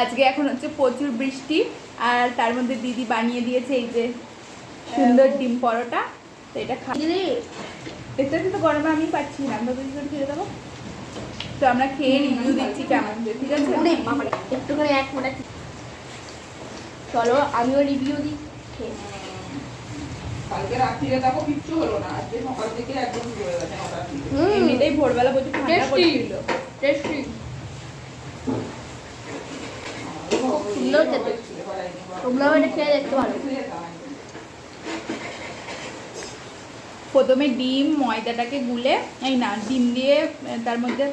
আজকে এখন হচ্ছে প্রচুর বৃষ্টি, আর তার মধ্যে দিদি বানিয়ে দিয়েছে এই যে সুন্দর ডিম পরোটা। তো এটা এটা তো গরমে আমি পাচ্ছি না, আমরা দুজন খেয়ে দেবো। তো আমরা খেয়ে রিভিউ দিচ্ছি কেমন, ঠিক আছে? একটুখানি এক মিনিট চলো আমিও রিভিউ দিই। কালকে রাত্রিরে দেখো কিচ্ছু হলো না, আজকে সকাল থেকে একদম হয়ে গেছে। এমনিতেই ভোরবেলা প্রচুর ঠান্ডা পড়ছিল। টেস্টি সুন্দর খেতে, তোমরাও এটা খেয়ে দেখতে পারো। প্রথমে ডিম ময়দাটাকে গুলে, এই না ডিম দিয়ে তার মধ্যে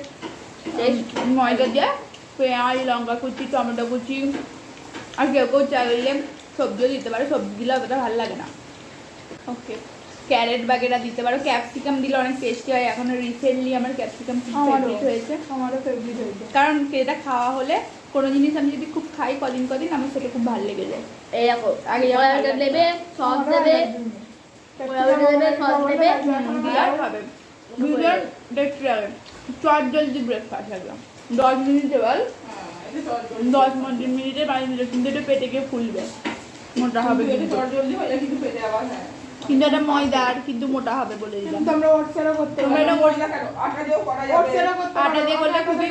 ময়দা দিয়ে পেঁয়াজ, লঙ্কা কুচি, টমেটো কুচি, আর কেউ কেউ চাইলে সবজিও দিতে পারো, সবজি দিলে অতটা ভালো লাগে না। ওকে, ক্যারেট বাগেরা দিতে পারো, ক্যাপসিকাম দিলে অনেক টেস্টি হয়। এখন রিসেন্টলি আমার ক্যাপসিকাম ফেভারিট হয়েছে, আমারও ফেভারিট হয়েছে, কারণ এটা খাওয়া হলে কোনো জিনিস আমি যদি খুব খাই কদিন আমার সেটা খুব ভালো লেগে যায়। এই দেখো আগে দেবে, সস দেবে, চট জলদি ব্রেকফাস্ট একদম 10 মিনিটে বল, 10-15 মিনিটে বানিয়ে দিলে কিন্তু এটা পেটে গিয়ে ফুলবে, মোটা হবে। কিন্তু এটা ময়দার, কিন্তু মোটা হবে বলে দিলাম। তোমরা ওটসেরও করতে পারো, এটা ময়দা কেন, আটা দিয়েও করা যাবে। ওটসেরও করতে পারো, আটা দিয়ে করলে খুবই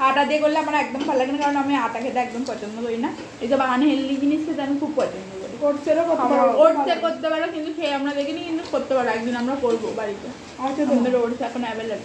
আটা দিয়ে করলে আমার একদম ভালো লাগে না, কারণ আমি আটা খেতে একদম পছন্দ করি না। এইসব আনহেলদি জিনিস খেতে আমি খুব পছন্দ করি। ওটসেরও করতে পারো, ওটসের করতে পারো, কিন্তু খেয়ে আমরা দেখিনি, কিন্তু করতে পারো, একদিন আমরা করবো বাড়িতে। আমাদের ওটস এখন অ্যাভেলেবেল।